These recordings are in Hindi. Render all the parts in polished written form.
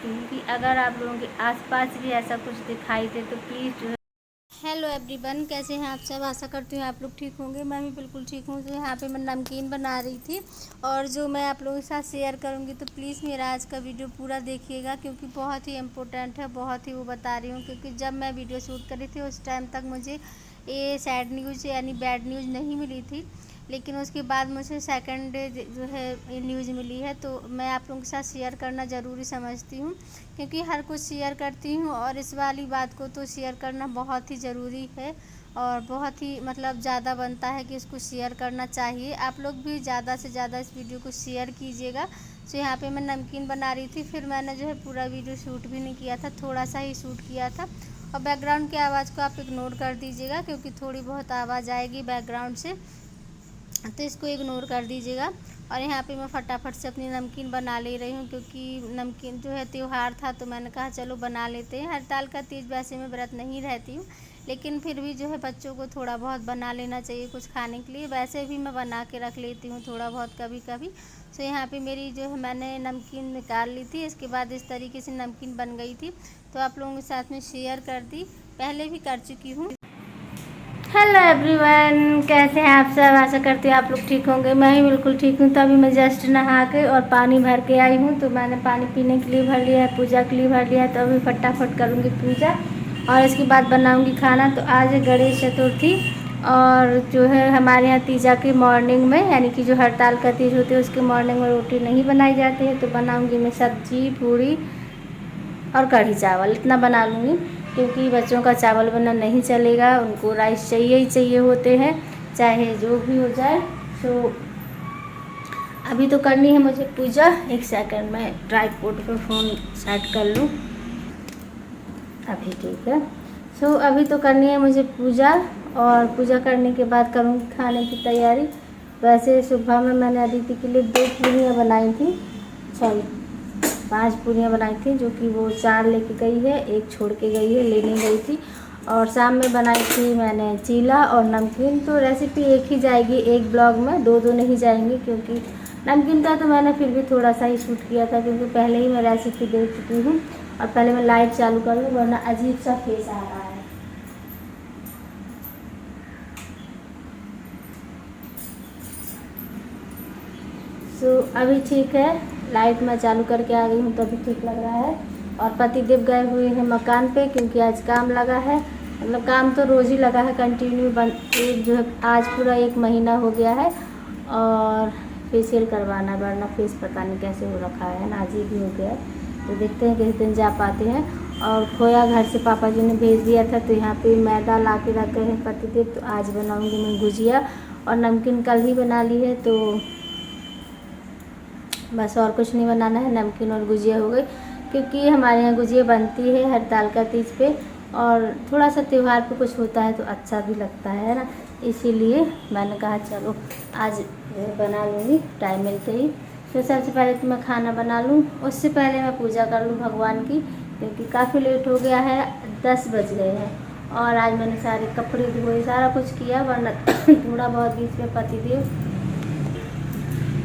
करती हूँ कि अगर आप लोगों के आसपास भी ऐसा कुछ दिखाई दे तो प्लीज़ जो है। हेलो एवरीवन, कैसे हैं आप सब। आशा करती हूँ आप लोग ठीक होंगे। मैं भी बिल्कुल ठीक हूँ। तो यहाँ पे मैं नमकीन बना रही थी और जो मैं आप लोगों के साथ शेयर करूँगी, तो प्लीज़ मेरा आज का वीडियो पूरा देखिएगा क्योंकि बहुत ही इम्पोर्टेंट है, बहुत ही वो बता रही हूँ। क्योंकि जब मैं वीडियो शूट कर रही थी उस टाइम तक मुझे ये सैड न्यूज़ यानी बैड न्यूज़ नहीं मिली थी, लेकिन उसके बाद मुझे सेकंड डे जो है न्यूज़ मिली है। तो मैं आप लोगों के साथ शेयर करना ज़रूरी समझती हूँ क्योंकि हर कुछ शेयर करती हूँ और इस वाली बात को तो शेयर करना बहुत ही ज़रूरी है और बहुत ही मतलब ज़्यादा बनता है कि इसको शेयर करना चाहिए। आप लोग भी ज़्यादा से ज़्यादा इस वीडियो को शेयर कीजिएगा। तो यहाँ पे मैं नमकीन बना रही थी, फिर मैंने जो है पूरा वीडियो शूट भी नहीं किया था, थोड़ा सा ही शूट किया था। और बैकग्राउंड की आवाज़ को आप इग्नोर कर दीजिएगा क्योंकि थोड़ी बहुत आवाज़ आएगी बैकग्राउंड से, तो इसको इग्नोर कर दीजिएगा। और यहाँ पे मैं फटाफट से अपनी नमकीन बना ले रही हूँ क्योंकि नमकीन जो है त्यौहार था, तो मैंने कहा चलो बना लेते हैं। हड़ताल का तीज वैसे मैं व्रत नहीं रहती हूँ, लेकिन फिर भी जो है बच्चों को थोड़ा बहुत बना लेना चाहिए कुछ खाने के लिए। वैसे भी मैं बना के रख लेती हूँ थोड़ा बहुत कभी कभी। तो यहाँ पे मेरी जो है मैंने नमकीन निकाल ली थी, इसके बाद इस तरीके से नमकीन बन गई थी, तो आप लोगों के साथ में शेयर कर दी, पहले भी कर चुकी हूँ। हेलो एवरीवन, कैसे हैं आप सब। आशा करती हूँ आप लोग ठीक होंगे। मैं ही बिल्कुल ठीक हूँ। तो अभी मैं जस्ट नहा के और पानी भर के आई हूँ, तो मैंने पानी पीने के लिए भर लिया है, पूजा के लिए भर लिया है। तो अभी फटाफट करूँगी पूजा और इसके बाद बनाऊँगी खाना। तो आज है गणेश चतुर्थी और जो है हमारे यहाँ तीजा की मॉर्निंग में यानी कि जो हड़ताल का तीज होती है उसकी मॉर्निंग में रोटी नहीं बनाई जाती है। तो बनाऊँगी मैं सब्जी, पूरी और कढ़ी चावल, इतना बना लूँगी क्योंकि बच्चों का चावल बना नहीं चलेगा, उनको राइस चाहिए ही चाहिए होते हैं, चाहे जो भी हो जाए। तो अभी तो करनी है मुझे पूजा। एक सेकंड में ट्राइपॉड पर फ़ोन सेट कर लूँ, अभी ठीक है। सो अभी तो करनी है मुझे पूजा और पूजा करने के बाद करूँगी खाने की तैयारी। वैसे सुबह में मैंने अदिति के लिए 2 पूरियाँ बनाई थी, सॉरी 5 पूरियाँ बनाई थी, जो कि वो 4 लेके गई है, 1 छोड़ के गई है, लेने गई थी। और शाम में बनाई थी मैंने चीला और नमकीन। तो रेसिपी एक ही जाएगी एक ब्लॉग में, 2 नहीं जाएंगी क्योंकि नमकीन का तो मैंने फिर भी थोड़ा सा ही शूट किया था क्योंकि पहले ही मैं रेसिपी दे चुकी हूँ। और पहले मैं लाइट चालू कर लूँ वरना अजीब सा फेस आ रहा है। अभी ठीक है, लाइट मैं चालू करके आ गई हूँ तो अभी ठीक लग रहा है। और पतिदेव गए हुए हैं मकान पे क्योंकि आज काम लगा है, मतलब काम तो रोज़ ही लगा है कंटिन्यू। एक जो है आज पूरा 1 महीना हो गया है और फेशियल करवाना, वरना फेस पता नहीं कैसे हो रखा है ना, अजीब ही हो गया है। तो देखते हैं किस दिन जा पाते हैं। और खोया घर से पापा जी ने भेज दिया था, तो यहाँ पे मैदा ला के रख गए हैं पतिदेव। तो आज बनाऊँगी मैं गुजिया और नमकीन कल ही बना ली है, तो बस और कुछ नहीं बनाना है, नमकीन और गुजिया हो गई। क्योंकि हमारे यहाँ गुजिया बनती है हड़ताल का तीज पे और थोड़ा सा त्यौहार पे कुछ होता है तो अच्छा भी लगता है ना, इसीलिए मैंने कहा चलो आज बना लूँगी टाइम मिलते ही। तो सबसे पहले तो मैं खाना बना लूँ, उससे पहले मैं पूजा कर लूँ भगवान की क्योंकि काफ़ी लेट हो गया है, 10 बज गए हैं। और आज मैंने सारे कपड़े धोए, सारा कुछ किया, वरना थोड़ा बहुत बीच में पतिदेव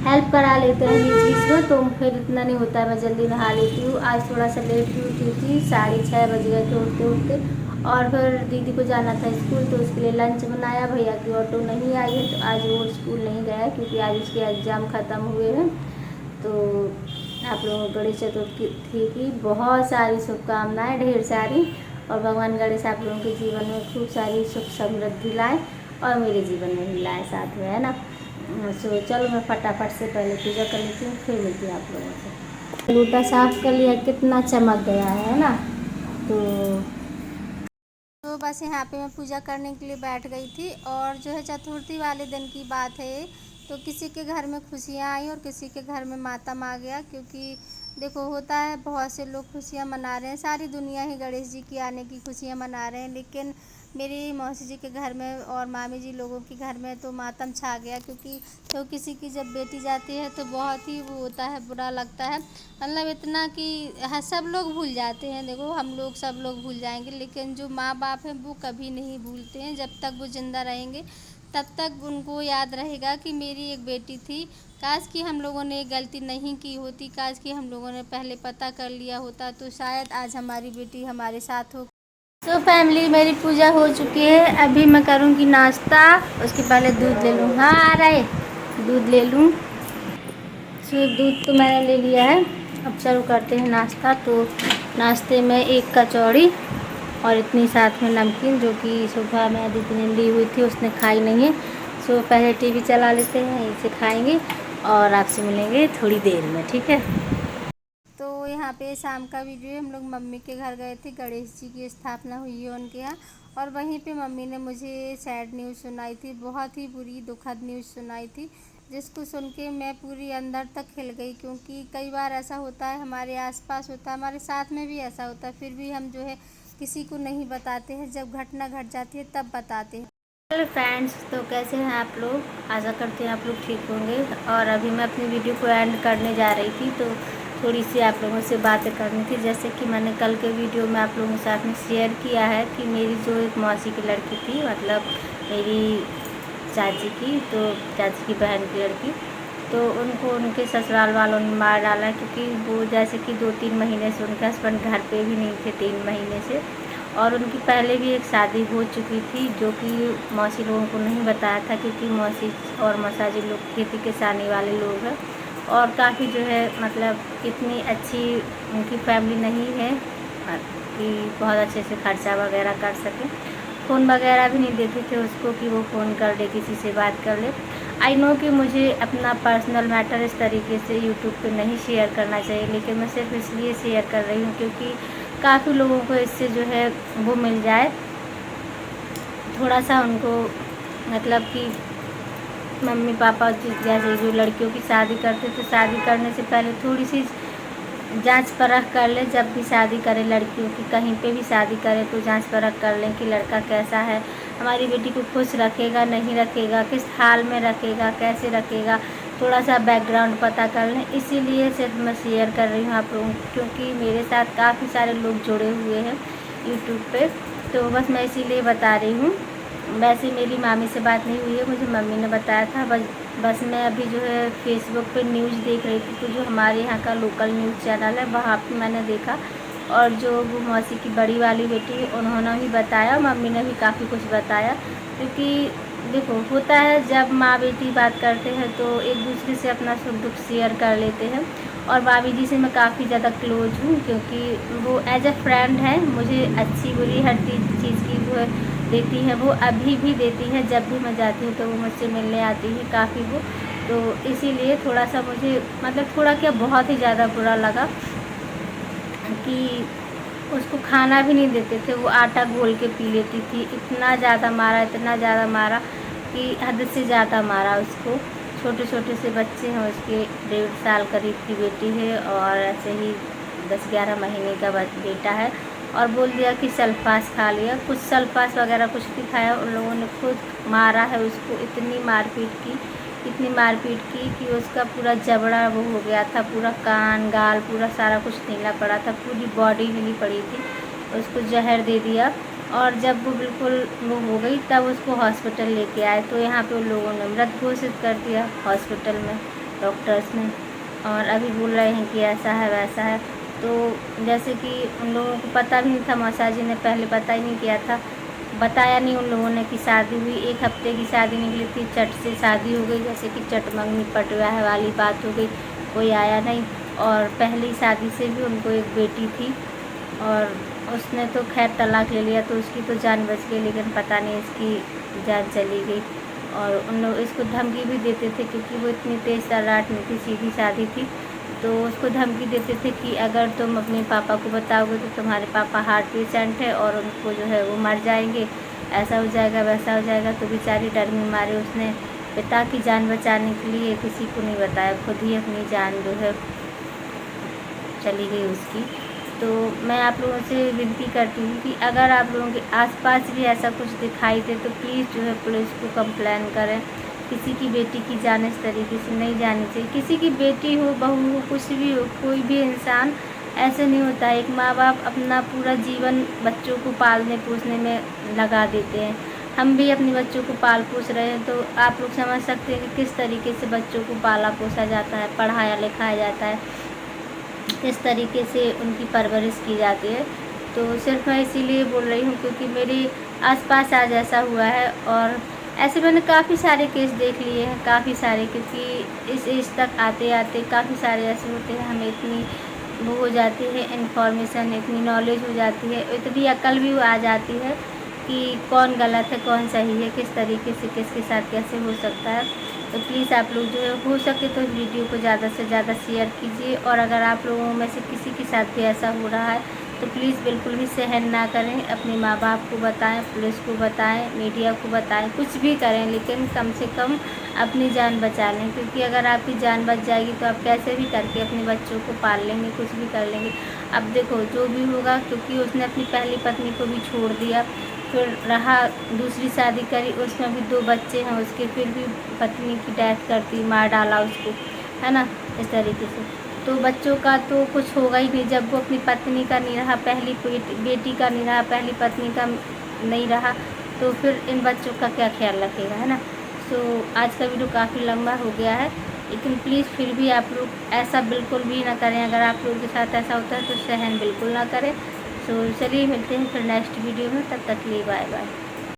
हेल्प करा लेते हैं बीच बीच में, तो फिर इतना नहीं होता है, मैं जल्दी नहा लेती हूँ। आज थोड़ा सा लेट भी उठी थी, 6:30 बज गए थे उठते उठते। और फिर दीदी को जाना था स्कूल तो उसके लिए लंच बनाया। भैया की ऑटो नहीं आई है तो आज वो स्कूल नहीं गया क्योंकि आज उसके एग्ज़ाम ख़त्म हुए हैं। तो आप लोगों को गणेश चतुर्थी की बहुत सारी शुभकामनाएँ, ढेर सारी। और भगवान गणेश आप लोगों के जीवन में खूब सारी सुख समृद्धि लाएँ और मेरे जीवन में भी लाएँ साथ में, है ना। सो चलो मैं फटाफट से पहले पूजा कर लेती हूँ, फिर मिलती हूँ आप लोगों से। लोटा साफ़ कर लिया, कितना चमक गया है ना। तो बस यहाँ पे मैं पूजा करने के लिए बैठ गई थी और जो है चतुर्थी वाले दिन की बात है। तो किसी के घर में खुशियाँ आई और किसी के घर में मातम आ गया क्योंकि देखो होता है, बहुत से लोग खुशियाँ मना रहे हैं, सारी दुनिया ही गणेश जी की आने की खुशियाँ मना रहे हैं, लेकिन मेरी मौसी जी के घर में और मामी जी लोगों के घर में तो मातम छा गया क्योंकि तो किसी की जब बेटी जाती है तो बहुत ही वो होता है, बुरा लगता है। मतलब इतना कि सब लोग भूल जाते हैं, देखो हम लोग सब लोग भूल जाएंगे लेकिन जो माँ बाप हैं वो कभी नहीं भूलते हैं, जब तक वो ज़िंदा रहेंगे तब तक उनको याद रहेगा कि मेरी एक बेटी थी। काश कि हम लोगों ने गलती नहीं की होती, काश कि हम लोगों ने पहले पता कर लिया होता, तो शायद आज हमारी बेटी हमारे साथ हो। तो फैमिली, मेरी पूजा हो चुकी है। अभी मैं करूँगी नाश्ता। उसके पहले दूध ले लूँ। हाँ, आ रहा है, दूध ले लूँ। सिर्फ दूध तो मैंने ले लिया है। अब चलो करते हैं नाश्ता। तो नाश्ते में एक कचौड़ी और इतनी साथ में नमकीन, जो कि सुबह में दीदी ने ली हुई थी, उसने खाई नहीं है। सो पहले टीवी चला लेते हैं, इसे खाएंगे और आपसे मिलेंगे थोड़ी देर में, ठीक है। तो यहाँ पे शाम का वीडियो, हम लोग मम्मी के घर गए थे, गणेश जी की स्थापना हुई है उनके यहाँ, और वहीं पे मम्मी ने मुझे सैड न्यूज़ सुनाई थी, बहुत ही बुरी दुखद न्यूज़ सुनाई थी, जिसको सुन के मैं पूरी अंदर तक हिल गई। क्योंकि कई बार ऐसा होता है, हमारे आसपास होता है, हमारे साथ में भी ऐसा होता है, फिर भी हम जो है किसी को नहीं बताते हैं, जब घटना घट जाती है तब बताते हैं। हेलो फ्रेंड्स, तो कैसे हैं आप लोग? आशा करते हैं आप लोग ठीक होंगे। और अभी मैं अपनी वीडियो को एंड करने जा रही थी, तो थोड़ी सी आप लोगों से बातें करनी थी। जैसे कि मैंने कल के वीडियो में आप लोगों के साथ में शेयर किया है कि मेरी जो एक मौसी की लड़की थी, मतलब मेरी चाची की, तो चाची की बहन की लड़की, तो उनको उनके ससुराल वालों ने मार डाला। क्योंकि वो जैसे कि 2-3 महीने से उनके हस्बैंड घर पे भी नहीं थे, 3 महीने से। और उनकी पहले भी एक शादी हो चुकी थी, जो कि मौसी लोगों को नहीं बताया था, क्योंकि मौसी और मौसाजी लोग खेती किसानी वाले लोग हैं, और काफ़ी जो है मतलब इतनी अच्छी उनकी फैमिली नहीं है कि बहुत अच्छे से खर्चा वगैरह कर सकें। फ़ोन वगैरह भी नहीं देते थे उसको कि वो फ़ोन कर ले, किसी से बात कर ले। आई नो कि मुझे अपना पर्सनल मैटर इस तरीके से यूट्यूब पे नहीं शेयर करना चाहिए, लेकिन मैं सिर्फ इसलिए शेयर कर रही हूँ क्योंकि काफ़ी लोगों को इससे जो है वो मिल जाए, थोड़ा सा उनको, मतलब कि मम्मी पापा जैसे जो लड़कियों की शादी करते, तो शादी करने से पहले थोड़ी सी जांच परख कर ले। जब भी शादी करें लड़कियों की, कहीं पे भी शादी करें, तो जांच परख कर लें कि लड़का कैसा है, हमारी बेटी को खुश रखेगा नहीं रखेगा, किस हाल में रखेगा, कैसे रखेगा, थोड़ा सा बैकग्राउंड पता कर लें। इसीलिए सिर्फ मैं शेयर कर रही हूँ आप लोगों को, क्योंकि मेरे साथ काफ़ी सारे लोग जुड़े हुए हैं यूट्यूब पे, तो बस मैं इसीलिए बता रही हूँ। वैसे मेरी मामी से बात नहीं हुई है, मुझे मम्मी ने बताया था। बस मैं अभी जो है फेसबुक पे न्यूज़ देख रही थी, तो जो हमारे यहाँ का लोकल न्यूज़ चैनल है वहाँ पे मैंने देखा, और जो वो मौसी की बड़ी वाली बेटी, उन्होंने भी बताया, मम्मी ने भी काफ़ी कुछ बताया। क्योंकि देखो, होता है जब माँ बेटी बात करते हैं तो एक दूसरे से अपना सुख दुख शेयर कर लेते हैं। और भाभी जी से मैं काफ़ी ज़्यादा क्लोज हूँ, क्योंकि वो एज ए फ्रेंड है, मुझे अच्छी बुरी हर चीज़ की वो देती है, वो अभी भी देती है। जब भी मैं जाती हूँ तो वो मुझसे मिलने आती है काफ़ी वो। तो इसीलिए थोड़ा सा मुझे, मतलब थोड़ा क्या, बहुत ही ज़्यादा बुरा लगा कि उसको खाना भी नहीं देते थे, वो आटा घोल के पी लेती थी। इतना ज़्यादा मारा, इतना ज़्यादा मारा कि हद से ज़्यादा मारा उसको। छोटे छोटे से बच्चे हैं उसके, 1.5 साल करीब की बेटी है, और ऐसे ही 10-11 महीने का बेटा है। और बोल दिया कि सल्फास खा लिया, कुछ सल्फास वगैरह कुछ भी खाया। उन लोगों ने खुद मारा है उसको, इतनी मारपीट की, इतनी मारपीट की कि उसका पूरा जबड़ा वो हो गया था, पूरा कान गाल पूरा सारा कुछ नीला पड़ा था, पूरी बॉडी नीली पड़ी थी। उसको जहर दे दिया, और जब वो बिल्कुल वो हो गई तब उसको हॉस्पिटल लेके आए, तो यहाँ पे उन लोगों ने मृत घोषित कर दिया हॉस्पिटल में, डॉक्टर्स ने। और अभी बोल रहे हैं कि ऐसा है वैसा है। तो जैसे कि उन लोगों को पता भी नहीं था, मौसा जी ने पहले पता ही नहीं किया था, बताया नहीं उन लोगों ने कि शादी हुई। 1 हफ्ते की शादी निकली थी, चट से शादी हो गई, जैसे कि चट मंगनी पटवाह वाली बात हो गई, कोई आया नहीं। और पहली शादी से भी उनको एक बेटी थी, और उसने तो खैर तलाक ले लिया, तो उसकी तो जान बच गई, लेकिन पता नहीं इसकी जान चली गई। और उन लोग इसको धमकी भी देते थे, क्योंकि वो इतनी तेज़ तर्राट नहीं थी, सीधी शादी थी, तो उसको धमकी देते थे कि अगर तुम अपने पापा को बताओगे तो तुम्हारे पापा हार्ट पेशेंट है और उनको जो है वो मर जाएंगे, ऐसा हो जाएगा वैसा हो जाएगा। तो बेचारी डर में मारे उसने पिता की जान बचाने के लिए किसी को नहीं बताया, खुद ही अपनी जान जो है चली गई उसकी। तो मैं आप लोगों से विनती करती हूँ कि अगर आप लोगों के आसपास भी ऐसा कुछ दिखाई दे तो प्लीज़ जो है पुलिस को कंप्लेन करें। किसी की बेटी की जान इस तरीके से नहीं जानी चाहिए। किसी की बेटी हो, बहू हो, कुछ भी हो, कोई भी इंसान ऐसे नहीं होता है। एक माँ बाप अपना पूरा जीवन बच्चों को पालने पोसने में लगा देते हैं, हम भी अपने बच्चों को पाल पोस रहे हैं, तो आप लोग समझ सकते हैं कि किस तरीके से बच्चों को पाला पोसा जाता है, पढ़ाया लिखाया जाता है, किस तरीके से उनकी परवरिश की जाती है। तो सिर्फ मैं इसीलिए बोल रही हूँ क्योंकि मेरे आसपास आज ऐसा हुआ है, और ऐसे मैंने काफ़ी सारे केस देख लिए हैं, काफ़ी सारे, क्योंकि इस एज तक आते आते काफ़ी सारे ऐसे होते हैं, हमें इतनी वो हो जाती है इन्फॉर्मेशन, इतनी नॉलेज हो जाती है, इतनी अक्ल भी आ जाती है कि कौन गलत है कौन सही है, किस तरीके से किसके साथ कैसे हो सकता है। तो प्लीज़ आप लोग जो है हो सके तो इस वीडियो को ज़्यादा से ज़्यादा शेयर कीजिए, और अगर आप लोगों में से किसी के साथ भी ऐसा हो रहा है तो प्लीज़ बिल्कुल भी सहन ना करें, अपने माँ बाप को बताएं, पुलिस को बताएं, मीडिया को बताएं, कुछ भी करें, लेकिन कम से कम अपनी जान बचा लें, क्योंकि अगर आपकी जान बच जाएगी तो आप कैसे भी करके अपने बच्चों को पाल लेंगे, कुछ भी कर लेंगे। अब देखो जो भी होगा, क्योंकि उसने अपनी पहली पत्नी को भी छोड़ दिया, फिर रहा दूसरी शादी करी, उसमें भी 2 बच्चे हैं उसके, फिर भी पत्नी की डेथ कर दी, मार डाला उसको, है ना, इस तरीके से। तो बच्चों का तो कुछ होगा ही नहीं, जब वो अपनी पत्नी का नहीं रहा, पहली बेटी का नहीं रहा, पहली पत्नी का नहीं रहा, तो फिर इन बच्चों का क्या ख्याल रखेगा, है ना। तो आज का वीडियो काफ़ी लंबा हो गया है, लेकिन प्लीज़ फिर भी आप लोग ऐसा बिल्कुल भी ना करें। अगर आप लोगों के साथ ऐसा होता है तो सहन बिल्कुल ना करें। तो चलिए मिलते हैं फिर नेक्स्ट वीडियो में, तब तक के लिए बाय बाय।